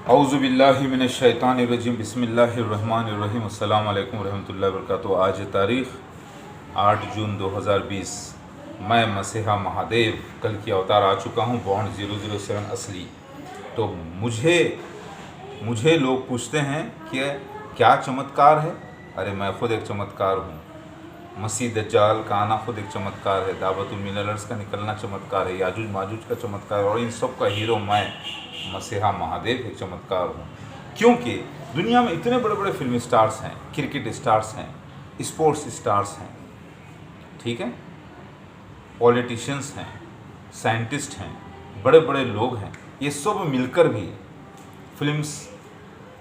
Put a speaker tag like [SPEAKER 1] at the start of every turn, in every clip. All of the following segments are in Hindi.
[SPEAKER 1] औज़ुबिल्लाहि मिनश्शैतानिर्रजीम बिस्मिल्लाहिर्रहमानिर्रहीम अस्सलामु अलैकुम रहमतुल्लाहि व बरकातुहू। आज तारीख़ 8 जून 2020। मैं मसीहा महादेव कल की अवतार आ चुका हूँ, बॉन्ड 007 असली। तो मुझे लोग पूछते हैं कि क्या चमत्कार है। अरे मैं ख़ुद एक चमत्कार हूँ। मसीह दज्जाल का आना खुद एक चमत्कार है, दावतुल मिनलर्स का निकलना चमत्कार है, याजूज माजूज का चमत्कार, और इन सब का हीरो मैं मसीहा महादेव एक चमत्कार हूँ। क्योंकि दुनिया में इतने बड़े बड़े फिल्म स्टार्स हैं, क्रिकेट स्टार्स हैं, स्पोर्ट्स स्टार्स हैं, ठीक है, पॉलिटिशियंस हैं, साइंटिस्ट हैं, बड़े बड़े लोग हैं, ये सब मिलकर भी, फिल्म्स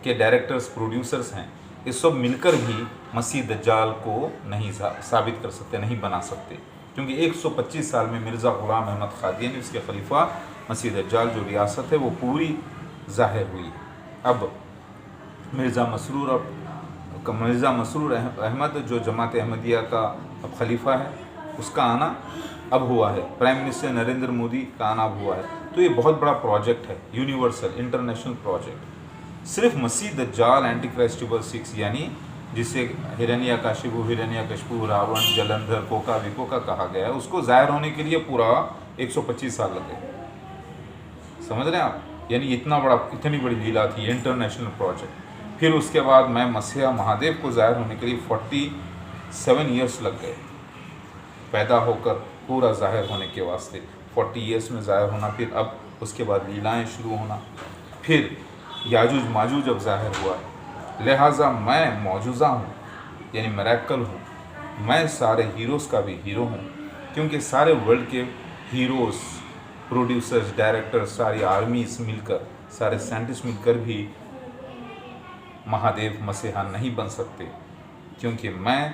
[SPEAKER 1] के डायरेक्टर्स प्रोड्यूसर्स हैं, ये सब मिलकर भी मसीह दज्जाल को नहीं साबित कर सकते, नहीं बना सकते। क्योंकि 125 साल में मिर्ज़ा ग़ुलाम अहमद क़ादियानी उसके खलीफा मसीह दज्जाल जो रियासत है वो पूरी ज़ाहिर हुई है। अब मिर्ज़ा मसरूर अहमद जो जमात अहमदिया का अब खलीफा है, उसका आना अब हुआ है। प्राइम मिनिस्टर नरेंद्र मोदी का आना अब हुआ है। तो ये बहुत बड़ा प्रोजेक्ट है, यूनिवर्सल इंटरनेशनल प्रोजेक्ट। सिर्फ मसीह दज्जाल एंटी क्राइस्ट 6 यानी जिसे हिरण्यकशिपु, हिरण्यकशिपु, रावण, जलंधर, कोका विकोका कहा गया है, उसको ज़ाहिर होने के लिए पूरा 125 साल लगे। समझ रहे हैं आप? यानी इतनी बड़ी लीला थी, इंटरनेशनल प्रोजेक्ट। फिर उसके बाद मैं मसीहा महादेव को ज़ाहिर होने के लिए 47 ईयर्स लग गए, पैदा होकर पूरा ज़ाहिर होने के वास्ते 40 ईयर्स में ज़ाहिर होना, फिर अब उसके बाद लीलाएँ शुरू होना, फिर याजूज माजूज अब ज़ाहिर हुआ है। लिहाजा मैं मौजूज़ा हूँ, यानी मिरेकल हूँ। मैं सारे हीरोज़ का भी हीरो हूँ, क्योंकि सारे वर्ल्ड के हीरोज़, प्रोड्यूसर्स, डायरेक्टर्स, सारी आर्मीज मिलकर, सारे साइंटिस्ट मिलकर भी महादेव मसीहा नहीं बन सकते। क्योंकि मैं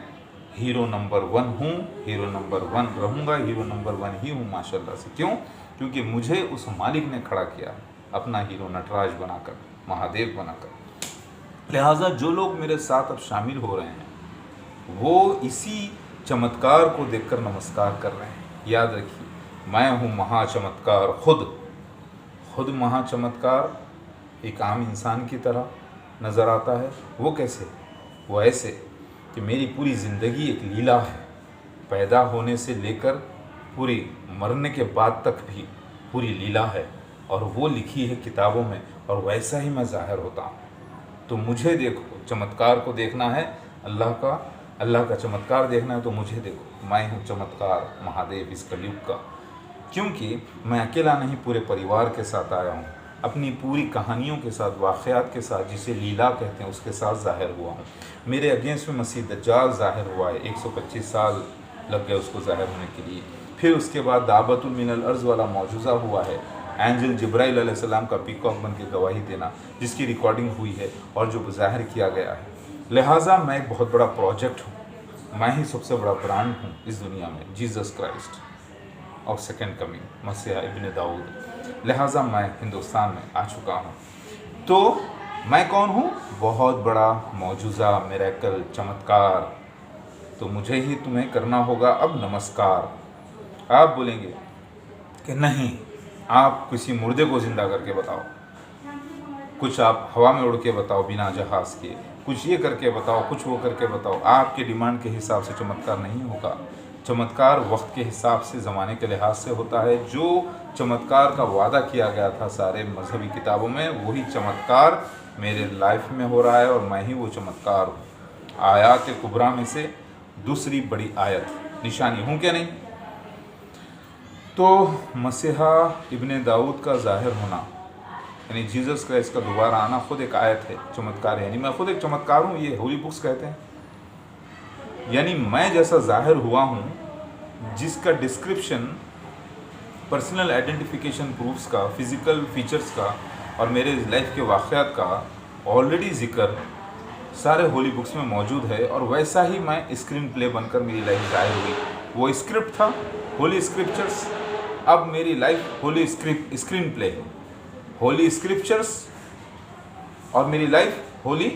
[SPEAKER 1] हीरो नंबर 1 हूँ, हीरो नंबर 1 रहूँगा, हीरो नंबर 1 ही हूँ माशाल्लाह से। क्यों? क्योंकि मुझे उस मालिक ने खड़ा किया अपना हीरो नटराज बनाकर, महादेव बनाकर। लिहाजा जो लोग मेरे साथ अब शामिल हो रहे हैं वो इसी चमत्कार को देखकर नमस्कार कर रहे हैं। याद रखिए, मैं हूँ महाचमत्कार, खुद महाचमत्कार एक आम इंसान की तरह नज़र आता है। वो कैसे? वो ऐसे कि मेरी पूरी ज़िंदगी एक लीला है, पैदा होने से लेकर पूरी मरने के बाद तक भी पूरी लीला है, और वो लिखी है किताबों में, और वैसा ही मैं ज़ाहिर होता हूँ। तो मुझे देखो, चमत्कार को देखना है अल्लाह का चमत्कार देखना है तो मुझे देखो, मैं हूँ चमत्कार महादेव इस कलयुग का। क्योंकि मैं अकेला नहीं, पूरे परिवार के साथ आया हूँ, अपनी पूरी कहानियों के साथ, वाक़यात के साथ, जिसे लीला कहते हैं, उसके साथ ज़ाहिर हुआ हूँ। मेरे अगेंस्ट में मसीह दज्जाल ज़ाहिर हुआ है, 125 साल लग गए उसको ज़ाहिर होने के लिए। फिर उसके बाद दावतुल मिनल अर्ज़ वाला मौजूज़ा हुआ है, एंजल जिब्राइल अलैहिस्सलाम का पीकॉक बन के गवाही देना, जिसकी रिकॉर्डिंग हुई है और जो ज़ाहिर किया गया है। लिहाजा मैं एक बहुत बड़ा प्रोजेक्ट हूँ, मैं ही सबसे बड़ा ब्रांड हूँ इस दुनिया में, जीसस क्राइस्ट और सेकेंड कमिंग मसीहा इब्न दाऊद। लिहाजा मैं हिंदुस्तान में आ चुका हूँ। तो मैं कौन हूँ? बहुत बड़ा मौजूज़ा, मिरेकल, चमत्कार। तो मुझे ही तुम्हें करना होगा अब नमस्कार। आप बोलेंगे कि नहीं, आप किसी मुर्दे को ज़िंदा करके बताओ, कुछ आप हवा में उड़ के बताओ बिना जहाज़ के, कुछ ये करके बताओ, कुछ वो करके बताओ। आपके डिमांड के हिसाब से चमत्कार नहीं होगा। चमत्कार वक्त के हिसाब से, ज़माने के लिहाज से होता है। जो चमत्कार का वादा किया गया था सारे मजहबी किताबों में, वही चमत्कार मेरे लाइफ में हो रहा है, और मैं ही वो चमत्कार हूँ। आयात कुबरा में से दूसरी बड़ी आयत, निशानी हूँ क्या नहीं? तो मसीहा इब्ने दाऊद का ज़ाहिर होना, यानी जीसस क्राइस्ट का दोबारा आना, खुद एक आयत है, चमत्कार है। यानी मैं खुद एक चमत्कार हूँ, ये होली बुक्स कहते हैं। यानी मैं जैसा ज़ाहिर हुआ हूँ, जिसका डिस्क्रिप्शन, पर्सनल आइडेंटिफिकेशन प्रूफ्स का, फिज़िकल फीचर्स का और मेरे लाइफ के वाक़यात का ऑलरेडी ज़िक्र सारे होली बुक्स में मौजूद है, और वैसा ही मैं स्क्रीन प्ले बनकर मेरी लाइफ ज़ाहिर हुई। वो स्क्रिप्ट था होली स्क्रिप्चर्स, अब मेरी लाइफ होली स्क्रीन प्ले है। होली स्क्रिप्चर्स और मेरी लाइफ होली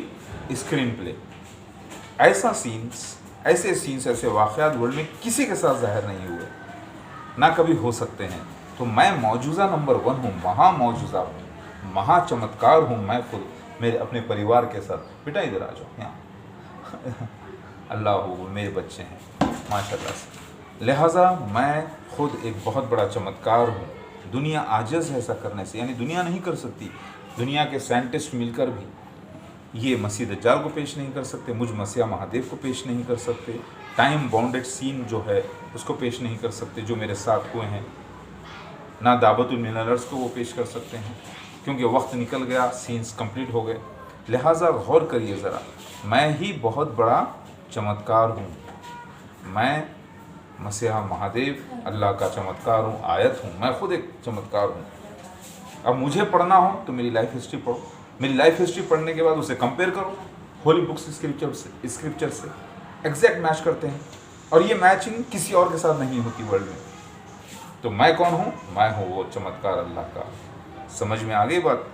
[SPEAKER 1] स्क्रीन प्ले। ऐसे सीन्स, ऐसे वाक़यात वर्ल्ड में किसी के साथ ज़ाहिर नहीं हुए, ना कभी हो सकते हैं। तो मैं मौजूज़ा नंबर 1 हूँ, मौजूज़ा हूँ। महाचमत्कार हूँ मैं खुद मेरे अपने परिवार के साथ। बेटा इधर आ जाओ यहाँ। अल्लाह वो मेरे बच्चे हैं माशाल्लाह से। लिहाजा मैं खुद एक बहुत बड़ा चमत्कार हूँ। दुनिया आजिज़ है ऐसा करने से, यानी दुनिया नहीं कर सकती। दुनिया के साइंटिस्ट मिलकर भी ये मसीह दज्जाल को पेश नहीं कर सकते, मुझ मसीहा महादेव को पेश नहीं कर सकते, टाइम बाउंडेड सीन जो है उसको पेश नहीं कर सकते जो मेरे साथ हुए हैं, ना दावतुल मिनर्स को वो पेश कर सकते हैं क्योंकि वक्त निकल गया, सीन्स कंप्लीट हो गए। लिहाजा गौर करिए ज़रा, मैं ही बहुत बड़ा चमत्कार हूँ। मैं मसीहा महादेव अल्लाह का चमत्कार हूँ, आयत हूँ, मैं खुद एक चमत्कार हूँ। अब मुझे पढ़ना हो तो मेरी लाइफ हिस्ट्री पढ़ो, मेरी लाइफ हिस्ट्री पढ़ने के बाद उसे कंपेयर करो होली बुक्स स्क्रिप्चर से एग्जैक्ट मैच करते हैं, और ये मैचिंग किसी और के साथ नहीं होती वर्ल्ड में। तो मैं कौन हूँ? मैं हूँ वो चमत्कार अल्लाह का। समझ में आ गई बात?